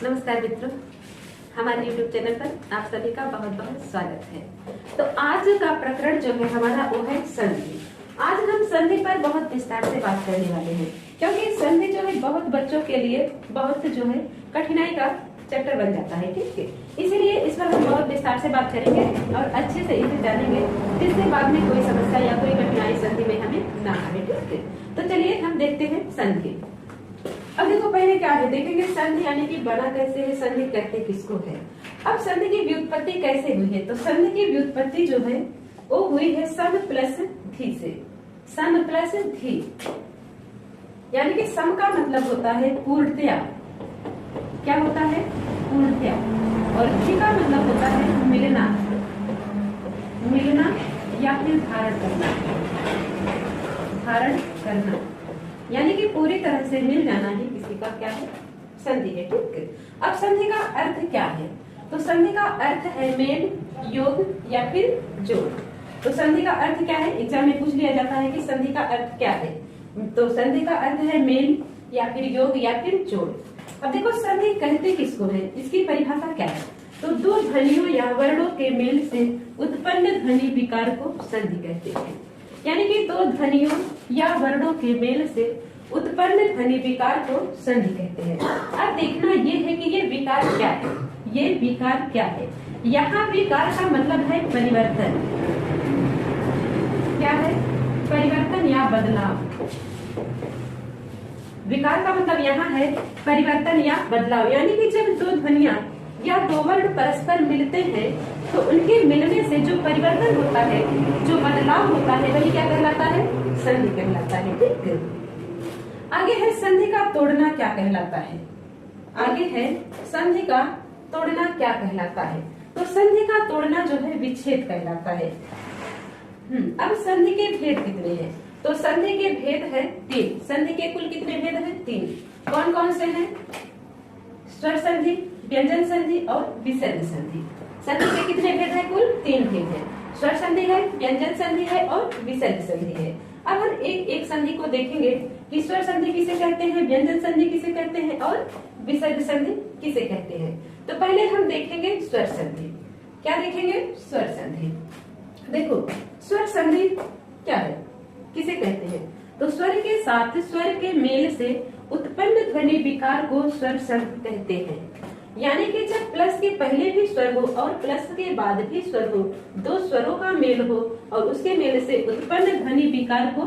नमस्कार मित्रों, हमारे YouTube चैनल पर आप सभी का बहुत बहुत स्वागत है। तो आज का प्रकरण जो है हमारा वो है संधि। आज हम संधि पर बहुत विस्तार से बात करने वाले हैं, क्योंकि संधि जो है बहुत बच्चों के लिए बहुत जो है कठिनाई का चैप्टर बन जाता है। ठीक है, इसीलिए इस पर हम बहुत विस्तार से बात करेंगे और अच्छे से इसे जानेंगे, जिससे बाद में कोई समस्या या कोई कठिनाई संधि में हमें ना आए। ठीक है, तो चलिए हम देखते हैं संधि। अब देखो पहले क्या है, देखेंगे संधि यानी कि बना कैसे है, संधि कहते किसको है। अब संधि की व्युत्पत्ति कैसे हुई है, तो संधि की व्युत्पत्ति जो है वो हुई है सम प्लस धी से। सम प्लस धी यानी कि सम का मतलब होता है पूर्णतया। क्या होता है? पूर्णतया। और धी का मतलब होता है मिलना, मिलना या फिर धारण करना, धारण करना यानी कि पूरी तरह से मिल जाना ही किसी का क्या है, संधि है। ठीक है, अब संधि का अर्थ क्या है, तो संधि का अर्थ है मेल, योग या फिर जोड़। तो संधि का अर्थ क्या है, एग्जाम में पूछ लिया जाता है कि संधि का अर्थ क्या है, तो संधि का अर्थ है मेल या फिर योग या फिर जोड़। अब देखो संधि कहते किसको है, इसकी परिभाषा क्या है, तो दो ध्वनियों या वर्णों के मेल से उत्पन्न ध्वनि विकार को संधि कहते हैं। यानी कि दो ध्वनियों या वर्णों के मेल से उत्पन्न ध्वनि विकार को संधि कहते हैं। अब देखना ये है कि ये विकार क्या है, ये विकार क्या है। यहाँ विकार का मतलब है परिवर्तन। क्या है? परिवर्तन या बदलाव। विकार का मतलब यहाँ है परिवर्तन या बदलाव, यानी कि जब दो ध्वनियां या दो वर्ण परस्पर मिलते हैं तो उनके मिलने से जो परिवर्तन होता है, जो बदलाव होता है, वही क्या कहलाता है, संधि कहलाता है। ठीक है, आगे है संधि का तोड़ना क्या कहलाता है। आगे है संधि का तोड़ना क्या कहलाता है, तो संधि का तोड़ना जो है विच्छेद कहलाता है। अब संधि के भेद कितने हैं, तो संधि के भेद है 3। संधि के कुल कितने भेद हैं? 3। कौन कौन से हैं? स्वर संधि, व्यंजन संधि और विसर्ग संधि। संधि के कितने भेद हैं? कुल 3 भेद हैं। स्वर संधि है, व्यंजन संधि है और विसर्ग संधि है। अब हम एक एक संधि को देखेंगे कि स्वर संधि किसे कहते हैं, व्यंजन संधि किसे कहते हैं और विसर्ग संधि किसे कहते हैं। तो पहले हम देखेंगे स्वर संधि। क्या देखेंगे? स्वर संधि। देखो स्वर संधि क्या है, किसे कहते हैं, तो स्वर के साथ स्वर के मेल से उत्पन्न ध्वनि विकार को स्वर संधि कहते हैं। यानी कि जब प्लस के पहले भी स्वर हो और प्लस के बाद भी स्वर हो, दो स्वरों का मेल हो और उसके मेल से उत्पन्न ध्वनि विकार को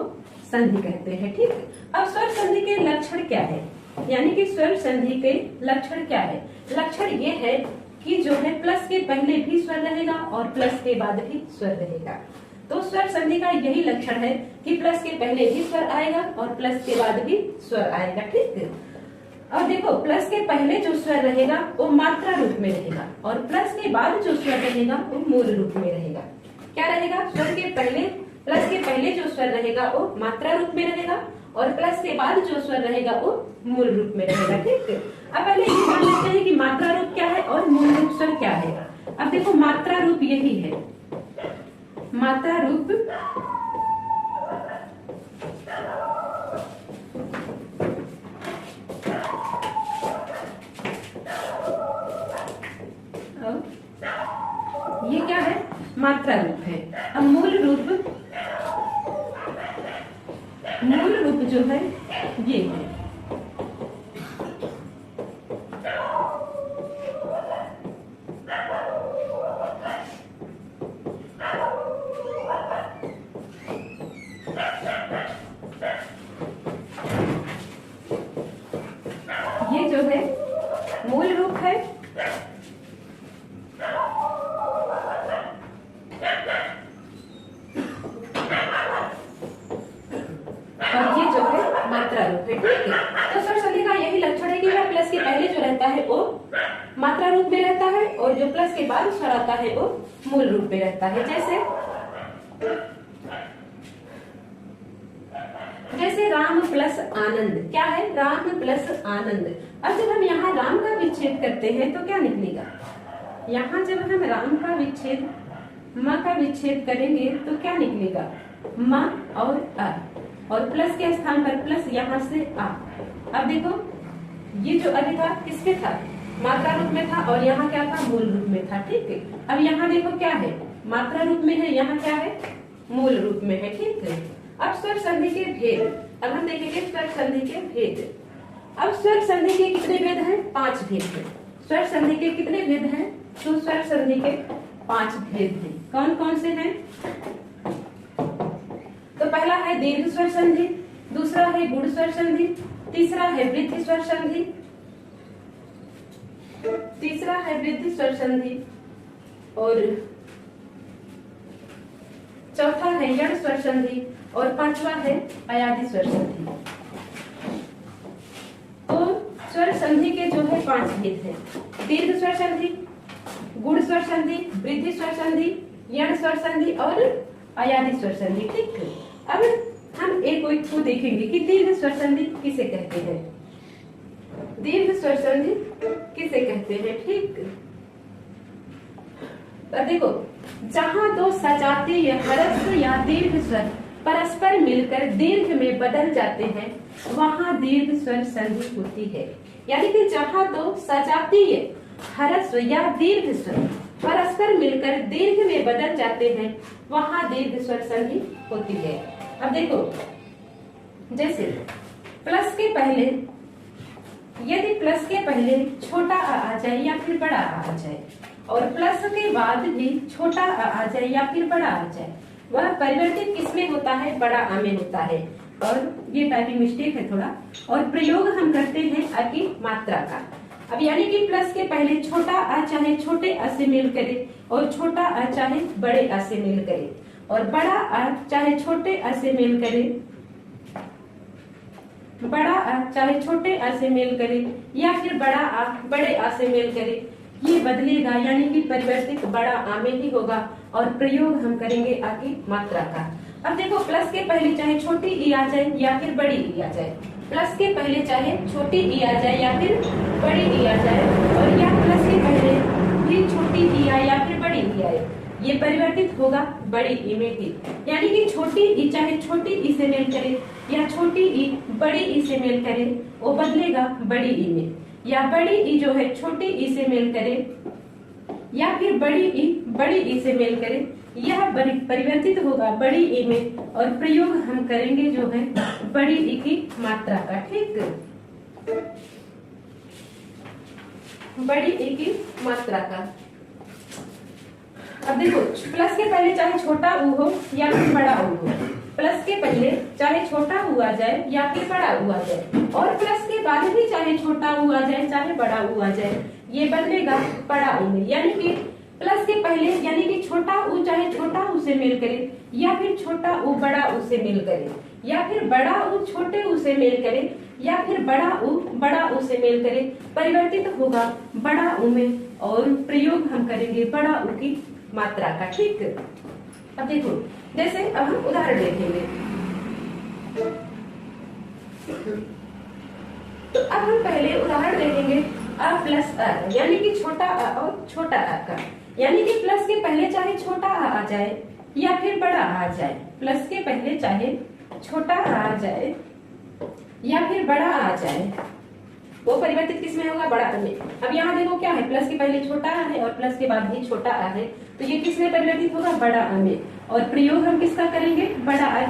संधि कहते हैं। ठीक है, अब स्वर संधि के लक्षण क्या है, यानी कि स्वर संधि के लक्षण क्या है। लक्षण ये है कि जो है प्लस के पहले भी स्वर रहेगा और प्लस के बाद भी स्वर रहेगा। तो स्वर संधि का यही लक्षण है कि प्लस के पहले भी स्वर आएगा और प्लस के बाद भी स्वर आएगा। ठीक है, और देखो प्लस के पहले जो स्वर रहेगा वो मात्रा रूप में रहेगा और प्लस के बाद जो स्वर रहेगा वो मूल रूप में रहेगा। क्या रहेगा? स्वर के पहले, प्लस के पहले जो स्वर रहेगा वो मात्रा रूप में रहेगा और प्लस के बाद जो स्वर रहेगा वो मूल रूप में रहेगा। ठीक है, अब पहले ये जान लेते हैं कि मात्रा रूप क्या है और मूल रूप स्वर क्या है। अब देखो मात्रा रूप यही है, मात्रा रूप ये क्या है, मात्रा रूप है। अब मूल रूप जो है ये है। ये जो है मूल रूप है और ये जो है मात्रा रूप है। ठीक है, तो स्वर संधि का यही लक्षण है कि वह प्लस के पहले जो रहता है वो मात्रा रूप में रहता है और जो प्लस के बाद स्वर आता है वो मूल रूप में रहता है। जैसे राम प्लस आनंद। क्या है? राम प्लस आनंद। अब जब हम यहाँ राम का विच्छेद करते हैं तो क्या निकलेगा, यहाँ जब हम राम का विच्छेद, माँ का विच्छेद करेंगे तो क्या निकलेगा, माँ और अ, और प्लस के स्थान पर प्लस यहाँ से आ। अब देखो ये जो अभी था किसके था, मात्रा रूप में था और यहाँ क्या था, मूल रूप में था। ठीक है, अब यहाँ देखो क्या है, मात्रा रूप में है, यहाँ क्या है, मूल रूप में है। ठीक है, अब स्वर संधि के भेद, अब हम देखेंगे स्वर संधि के भेद। अब स्वर संधि के कितने भेद हैं, 5 भेद हैं। स्वर संधि के कितने भेद हैं, तो स्वर संधि के 5 भेद हैं। कौन कौन से हैं, तो पहला है दीर्घ स्वर संधि, दूसरा है गुण स्वर संधि, तीसरा है वृद्धि स्वर संधि, तीसरा है वृद्धि स्वर संधि, और चौथा है यण स्वर संधि, और पांचवा है अयादि स्वर संधि। तो स्वर संधि के जो है 5 भेद हैं, दीर्घ स्वर संधि, गुण स्वर संधि, वृद्धि स्वर संधि, यण स्वर संधि और अयादि स्वर संधि। ठीक है, अब हम एक को देखेंगे कि दीर्घ स्वर संधि किसे कहते हैं, दीर्घ स्वर संधि किसे कहते हैं। ठीक, अब देखो, जहां दो सजातीय ह्रस्व या दीर्घ स्वर परस्पर मिलकर दीर्घ में बदल जाते हैं वहां दीर्घ स्वर संधि होती है। यानी कि जहां दो सजातीय ह्रस्व या दीर्घ स्वर परस्पर मिलकर दीर्घ में बदल जाते हैं वहां दीर्घ स्वर संधि होती है। अब देखो, जैसे प्लस के पहले, यदि प्लस के पहले छोटा आ जाए या फिर बड़ा आ जाए, और प्लस के बाद भी छोटा आ जाए या फिर बड़ा आ जाए, वह परिवर्तित किसमें होता है, बड़ा आ में होता है। और ये टाइपिंग मिस्टेक है थोड़ा, और प्रयोग हम करते हैं आ की मात्रा का। अब यानी कि प्लस के पहले छोटा आ चाहे छोटे आ से मेल करे, और छोटा आ चाहे बड़े आ से मेल करे, और बड़ा आ चाहे छोटे आ से मेल करे, बड़ा आ चाहे छोटे आ से मेल करे, या फिर बड़ा आ बड़े आ से मेल करे, ये बदलेगा, यानी कि परिवर्तित बड़ा आ में ही होगा। और प्रयोग हम करेंगे आ की मात्रा का। अब देखो, प्लस के पहले चाहे छोटी ई आ जाए या फिर बड़ी ई आ जाए, प्लस के पहले चाहे छोटी ई आ जाए या फिर बड़ी ई आ जाए, और या प्लस के पहले भी छोटी ई आए या फिर बड़ी ई आए, ये परिवर्तित होगा बड़ी ई में ही। यानी कि छोटी ई चाहे छोटी ई से मेल करे या छोटी ई बड़ी ई से मेल करे, वो बदलेगा बड़ी ई में, या बड़ी ई जो है छोटी ई से मेल करे या फिर बड़ी ई बड़ी ई से मेल करे, यह परिवर्तित होगा बड़ी ई में। और प्रयोग हम करेंगे जो है बड़ी ई की मात्रा का। ठीक, बड़ी ई की मात्रा का। अब देखो, प्लस के पहले चाहे छोटा ऊ हो या फिर बड़ा ऊ हो, प्लस के पहले चाहे छोटा ऊ आ जाए या फिर बड़ा ऊ आ जाए, और प्लस के बाद भी चाहे छोटा ऊ आ जाए चाहे बड़ा ऊ आ जाए, ये बदलेगा बड़ा ऊ में। यानी कि प्लस के पहले, यानी कि छोटा ऊ चाहे छोटा ऊ से मेल करे, या फिर छोटा ऊ बड़ा ऊ से मेल करे, या फिर बड़ा ऊ छोटे ऊ से मेल करे, या फिर बड़ा ऊ बड़ा ऊ से मेल करे, परिवर्तित होगा बड़ा ऊ में। और प्रयोग हम करेंगे बड़ा ऊ की मात्रा का। ठीक, अब देखो, जैसे अब हम उदाहरण देखेंगे। तो अब हम पहले उदाहरण देखेंगे अ प्लस अ, यानी कि छोटा अ और छोटा अ का। यानी कि प्लस के पहले चाहे छोटा आ जाए या फिर बड़ा आ जाए, प्लस के पहले चाहे छोटा आ जाए या फिर बड़ा आ जाए, वो परिवर्तित किसमें होगा, बड़ा में। अब यहाँ देखो क्या है, प्लस के पहले छोटा आ है और प्लस के बाद भी छोटा आ है, तो ये किसमें परिवर्तित होगा, बड़ा आ में। और प्रयोग हम किसका करेंगे, बड़ा आ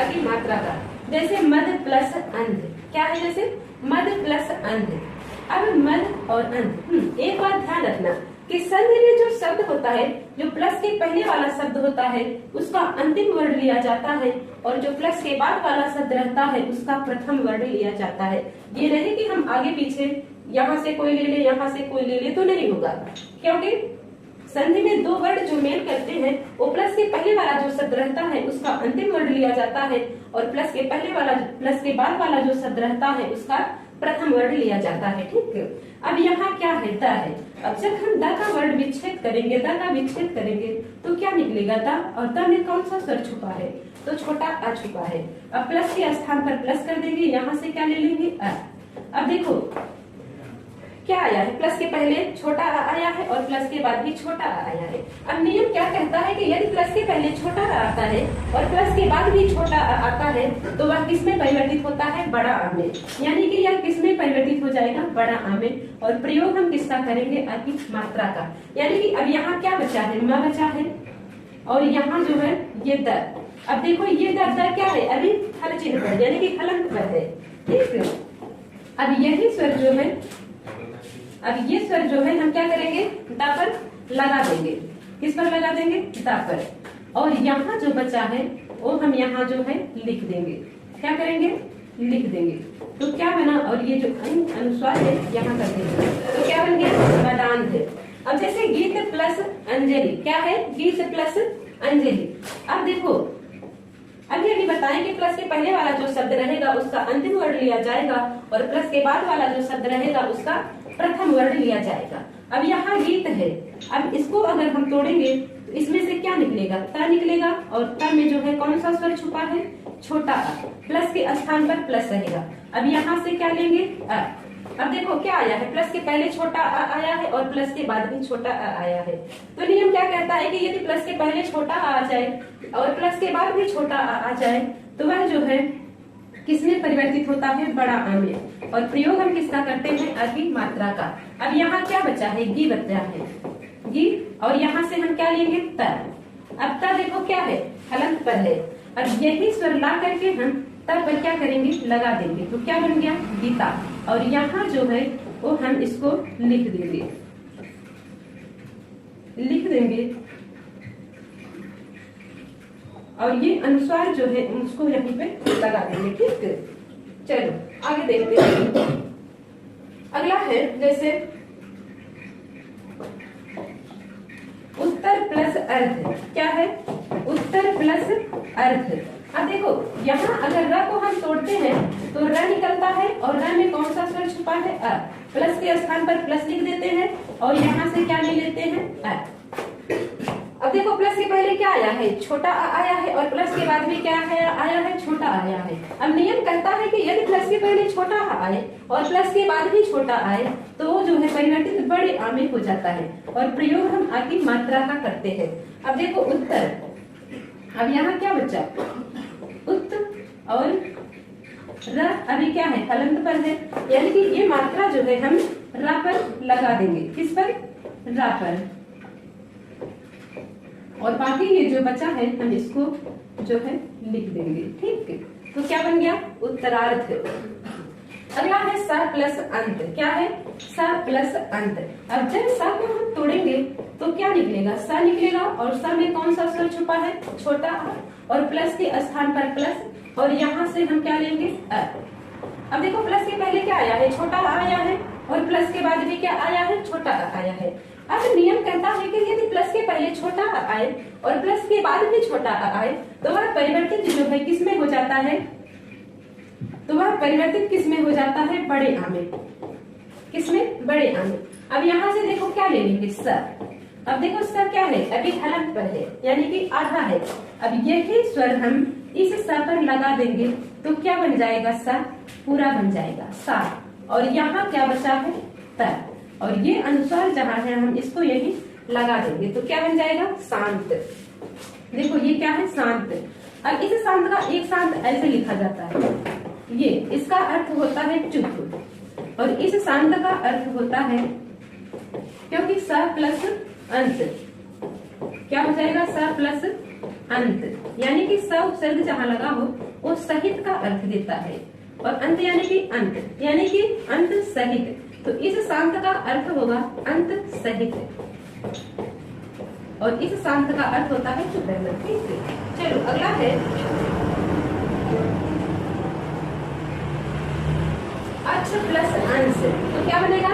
की मात्रा का। जैसे मद प्लस अंध, क्या है, जैसे मद प्लस अंध। अब मद और अंध, एक बात ध्यान रखना कि संधि में जो शब्द होता है, जो प्लस के पहले वाला शब्द होता है उसका अंतिम वर्ण लिया जाता है, और जो प्लस के बाद वाला शब्द रहता है उसका प्रथम वर्ण लिया जाता है। ये नहीं कि हम आगे पीछे यहाँ से कोई ले ले यहाँ से कोई ले ले, तो नहीं होगा, क्योंकि संधि में दो वर्ण जो मेल करते हैं वो प्लस के पहले वाला जो शब्द रहता है उसका अंतिम वर्ण लिया जाता है, और प्लस के बाद वाला जो शब्द रहता है उसका प्रथम वर्ण लिया जाता है। ठीक है, अब यहाँ क्या है, द है। अब जब हम द का वर्ण विच्छेद करेंगे, द का विच्छेद करेंगे तो क्या निकलेगा, द, और द में कौन सा स्वर छुपा है, तो छोटा आ छुपा है। अब प्लस के स्थान पर प्लस कर देंगे, यहाँ से क्या ले लेंगे, अ। अब देखो क्या आया है, प्लस के पहले छोटा आ आया है और प्लस के बाद भी छोटा आ आया है। अब नियम क्या कहता है कि यदि प्लस के पहले छोटा आ आता है और प्लस के बाद भी छोटा आ आता है तो वह किस में परिवर्तित होता है, बड़ा आ में। यानी कि यह किस में परिवर्तित हो जाएगा, बड़ा आ में। और प्रयोग हम किसका करेंगे, अभी मात्रा का। यानी कि अब यहाँ क्या बचा है, म बचा है और यहाँ जो है ये दर। अब देखो ये दर क्या है, अभी हल चिन्ह पर यानी कि हलंत पर है, ठीक है। अब यही स्वर जो है, अब ये स्वर जो है हम क्या करेंगे, दा पर लगा देंगे। किस पर लगा देंगे, दा पर। और यहाँ जो बचा है वो हम यहाँ जो है लिख देंगे। क्या करेंगे, लिख देंगे। तो क्या बना, और ये जो अनुस्वार है यहाँ कर देंगे तो क्या बन गया, बदांत है। अब जैसे गीत प्लस अंजलि, क्या है, गीत प्लस अंजलि। अब देखो अभी अभी बताएं कि प्लस के पहले वाला जो शब्द रहेगा उसका अंतिम वर्ण लिया जाएगा और प्लस के बाद वाला जो शब्द रहेगा उसका प्रथम वर्ण लिया जाएगा। अब यहाँ गीत है, अब इसको अगर हम तोड़ेंगे तो इसमें से क्या निकलेगा, त निकलेगा। और त में जो है कौन सा स्वर छुपा है, छोटा आ। प्लस के स्थान पर प्लस रहेगा। अब यहाँ से क्या लेंगे, अ। अब देखो क्या आया है, प्लस के पहले छोटा आ आया है और प्लस के बाद भी छोटा आ आया है। तो नियम क्या कहता है कि यदि प्लस के पहले छोटा आ जाए और प्लस के बाद भी छोटा आ जाए तो वह जो है किसमें परिवर्तित होता है, बड़ा आ में। और प्रयोग हम किसका करते हैं, अभी मात्रा का। अब यहाँ क्या बचा है, गी बचा है, गी। और यहाँ से हम क्या लेंगे, त। अब त देखो क्या है, हलंत पर है। अब यही स्वर ला करके हम तब पर क्या करेंगे, लगा देंगे। तो क्या बन गया, गीता। और यहाँ जो है वो हम इसको लिख देंगे, लिख देंगे। और ये अनुस्वार जो है उसको यहीं पे लगा देंगे, ठीक है। चलो आगे देखते हैं। अगला है जैसे उत्तर प्लस अर्थ। क्या है, उत्तर प्लस अर्थ। अब देखो यहाँ अगर र को हम तोड़ते हैं तो र निकलता है और र में कौन सा स्वर छुपा है, अ। प्लस के स्थान पर प्लस लिख देते हैं और यहाँ से क्या ले लेते हैं, अ। अब देखो प्लस के पहले क्या आया है, छोटा आ आया है और प्लस के बाद भी क्या है, आया है, छोटा आया है। अब नियम कहता है कि यदि प्लस के पहले छोटा आ आए और प्लस के बाद भी छोटा आए तो वो जो है परिवर्तित बड़े आ में हो जाता है। और प्रयोग हम आ की मात्रा का करते हैं। अब देखो उत्तर, अब यहाँ क्या बचा, उत और र अभी क्या है, हलंत पर है। यानी कि ये मात्रा जो है हम रा पर लगा देंगे। किस पर, रा पर। और बाकी ये जो बचा है हम इसको जो है लिख देंगे, ठीक है। तो क्या बन गया, उत्तरार्थ। अगला है स प्लस अंत। क्या है, स प्लस अंत। अब जब स को हम तोड़ेंगे तो क्या निकलेगा, स निकलेगा। और स में कौन सा स्वर छुपा है, छोटा आ। और प्लस के स्थान पर प्लस और यहाँ से हम क्या लेंगे, अ। अब देखो प्लस के पहले क्या आया है, छोटा आ आया है और प्लस के बाद भी क्या आया है, छोटा आ आया है। अब नियम कहता है कि यदि प्लस के पहले छोटा आ आए और प्लस के बाद भी छोटा आ आए तो वह परिवर्तित जो है किसमें हो जाता है, तो वह परिवर्तित किसमें हो जाता है, बड़े आ में। किसमें, बड़े आ में। अब यहाँ से देखो क्या ले लेंगे, स। अब देखो स क्या है, अभी हलंत पर है यानी कि आधा है। अब यही स्वर हम इस स पर लगा देंगे तो क्या बन जाएगा, स पूरा बन जाएगा, सा। और यहाँ क्या बचा है, त। और ये अनुस्वार जहाँ है हम इसको यही लगा देंगे तो क्या बन जाएगा, शांत। देखो ये क्या है, शांत। अब इस शांत का एक शांत ऐसे लिखा जाता है, ये इसका अर्थ होता है चुप। और इस शांत का अर्थ होता है, क्योंकि स प्लस अंत, क्या हो जाएगा, स प्लस अंत। यानी कि स उपसर्ग जहाँ लगा हो वो सहित का अर्थ देता है। और अंत यानी कि अंत, यानी कि अंत सहित। तो इस शांत का अर्थ होगा अंत सहित और इस शांत का अर्थ होता है चुप रहना, ठीक है। चलो अगला है अक्ष प्लस अंश। तो क्या बनेगा,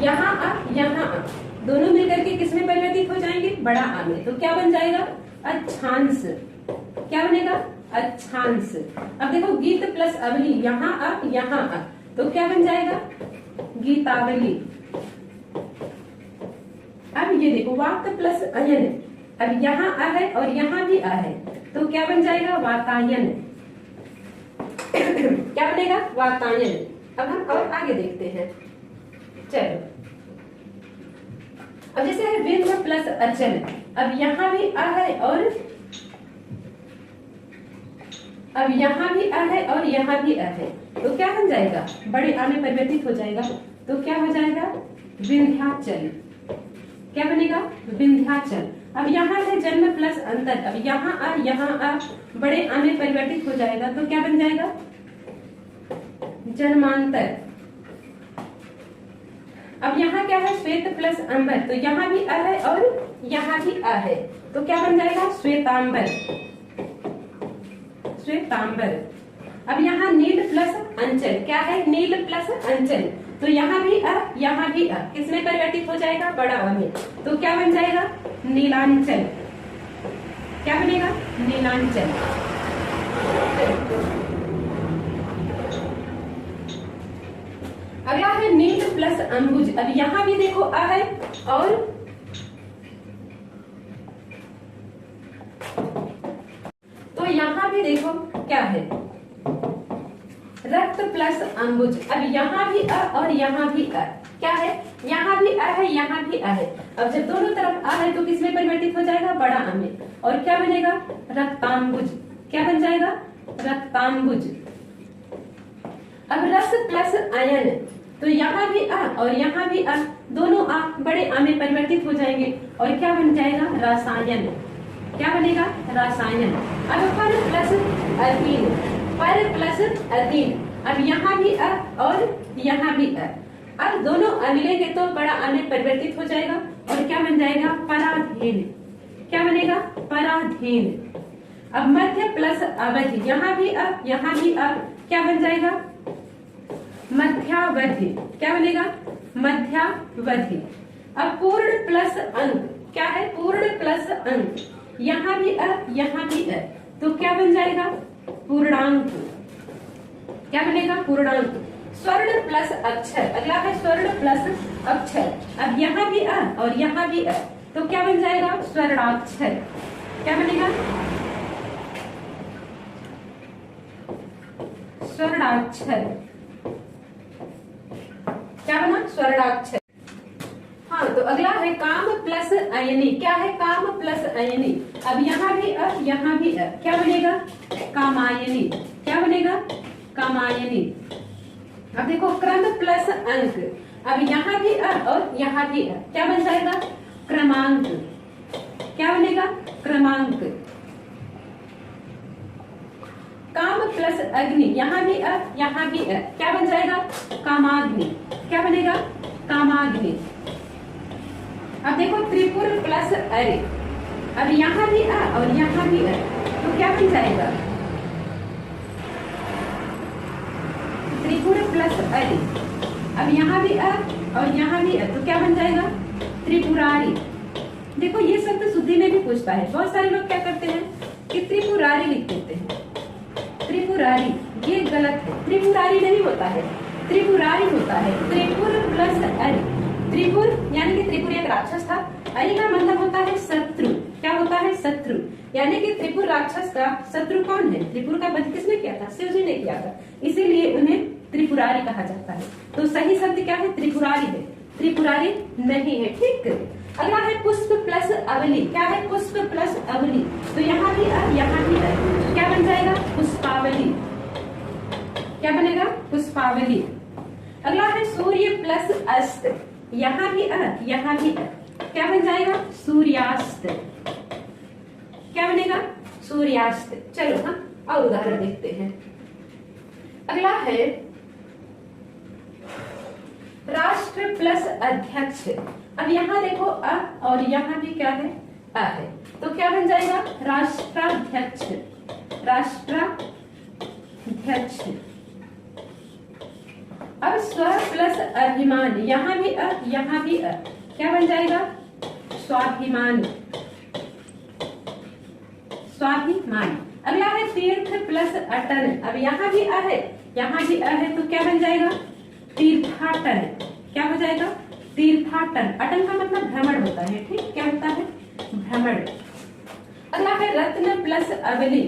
यहाँ आ यहाँ आ दोनों मिलकर के किसमें परिवर्तित हो जाएंगे, बड़ा आ में। तो क्या बन जाएगा, अच्छांश। क्या बनेगा, अच्छांश। अब देखो गीत प्लस अवली, यहाँ आ यहाँ आ तो क्या बन जाएगा, गीतावली। अब ये देखो वात प्लस अयन, अब यहाँ आ है और यहाँ भी आ है तो क्या बन जाएगा, वातायन। क्या बनेगा, वातायन। अब हम और आगे देखते हैं, चलो। अब जैसे है विंध्य प्लस अचल, अब यहाँ भी आ है और अब यहाँ भी आ है और यहाँ भी आ है, तो क्या बन जाएगा, बड़े आ में परिवर्तित हो जाएगा, तो क्या हो जाएगा, विंध्याचल। क्या बनेगा, विंध्याचल। अब यहाँ है जन्म प्लस अंतर, अब यहाँ आ बड़े आ में परिवर्तित हो जाएगा, तो क्या बन जाएगा, जन्मांतर। अब यहाँ क्या है, श्वेत प्लस अंबर, तो यहाँ भी आ है और यहाँ भी आ है, तो क्या बन जाएगा, श्वेतांबर, श्वेतांबर। अब यहाँ नील प्लस अंचल, क्या है, नील प्लस अंचल, तो यहाँ भी आ किसमें परिवर्तित हो जाएगा, बड़ा आ में, तो क्या बन जाएगा, नीलांचल। क्या बनेगा, नीलांचल। अगला है नील प्लस अंबुज, अब यहाँ भी देखो आ है और तो यहाँ भी देखो क्या है, रक्त प्लस अंबुज, अब यहाँ भी आ और यहाँ भी आ, क्या है, यहाँ भी आ है, यहाँ भी आ है, अब जब दोनों तरफ आ है तो किसमें परिवर्तित हो जाएगा, बड़ा आ में, और क्या बनेगा, रक्तांबुज। क्या बन जाएगा, रक्तांबुज। अब रस प्लस आयन, तो यहाँ भी आ और यहाँ भी आ, दोनों आ बड़े आ में परिवर्तित हो जाएंगे, और क्या बन जाएगा, रसायन। क्या बनेगा, रसायन। अब पर प्लस अधीन, पर प्लस अधीन, अब यहाँ भी आ और यहाँ भी आ, अब दोनों आ मिलेंगे तो बड़ा आ में परिवर्तित हो जाएगा, और क्या बन जाएगा, पराधीन। क्या बनेगा, पराधीन। अब मध्य प्लस अवधि, यहाँ भी आ यहाँ भी आ, क्या बन जाएगा, मध्यावधि। क्या बनेगा, मध्यावधि। अब पूर्ण प्लस अंक, क्या है, पूर्ण प्लस अंक, यहाँ भी आ यहाँ भी आ, तो क्या बन जाएगा, पूर्णांक। क्या बनेगा, पूर्णांक। स्वर्ण प्लस अक्षर, अगला है स्वर्ण प्लस अक्षर, अब यहाँ भी आ और यहाँ भी आ, तो क्या बन जाएगा, स्वर्णाक्षर। क्या बनेगा, स्वर्णाक्षर। क्या बना, स्वर्णाक्षर। हाँ, तो अगला है काम प्लस अयनी, क्या है, काम प्लस अयनी, अब यहाँ भी अ यहाँ भी अ, क्या बनेगा, कामायनी। क्या बनेगा, कामायनी। अब देखो क्रम प्लस अंक, अब यहाँ भी अ और यहाँ भी अ, क्या बन जाएगा, क्रमांक। क्या बनेगा, क्रमांक। काम प्लस अग्नि, यहाँ भी अ यहाँ भी अ, क्या बन जाएगा, कामाग्नि। क्या बनेगा, कामाग्नि। अब देखो त्रिपुर प्लस अरे, अब यहाँ भी आ और यहाँ भी आ, तो क्या बन जाएगा, त्रिपुर प्लस अरे, अब यहाँ भी आ और यहाँ भी आ, तो क्या बन जाएगा, त्रिपुरारी। देखो ये शब्द शुद्धि में भी पूछता है, बहुत सारे लोग क्या करते हैं कि त्रिपुरारी लिख देते हैं, त्रिपुरारी, ये गलत है, त्रिपुरारी नहीं होता है, त्रिपुरारी होता है। त्रिपुर प्लस अरे, त्रिपुर यानी कि त्रिपुर एक राक्षस था, अरि का मतलब होता है शत्रु। क्या होता है, शत्रु, यानी कि त्रिपुर राक्षस का शत्रु कौन है, त्रिपुर का वध किसने किया था, शिव जी ने किया था, इसीलिए उन्हें त्रिपुरारी कहा जाता है। तो सही शब्द क्या है, त्रिपुरारी है, त्रिपुरारी नहीं है। ठीक, अगला है पुष्प प्लस अवली, क्या है, पुष्प प्लस अवली, तो यहाँ भी आ यहाँ भी आ, क्या बन जाएगा, पुष्पावली। क्या बनेगा, पुष्पावली। अगला है सूर्य प्लस अस्त, यहाँ भी आ यहाँ भी आ, क्या बन जाएगा, सूर्यास्त। क्या बनेगा, सूर्यास्त। चलो हम और उदाहरण देखते हैं। अगला है राष्ट्र प्लस अध्यक्ष, अब यहाँ देखो अ और यहाँ भी क्या है, अ है, तो क्या बन जाएगा, राष्ट्राध्यक्ष, राष्ट्राध्यक्ष। अब स्व प्लस अभिमान, यहाँ भी अ यहाँ भी अ, क्या बन जाएगा, स्वाभिमान, स्वाभिमान। अगला है तीर्थ प्लस अटन, अब यहाँ भी अ है यहाँ भी अ है, तो क्या बन जाएगा, तीर्थाटन। क्या हो जाएगा, तीर्थाटन। अटन का मतलब भ्रमण होता है, ठीक, क्या होता है, भ्रमण। अगला है रत्न प्लस अवली,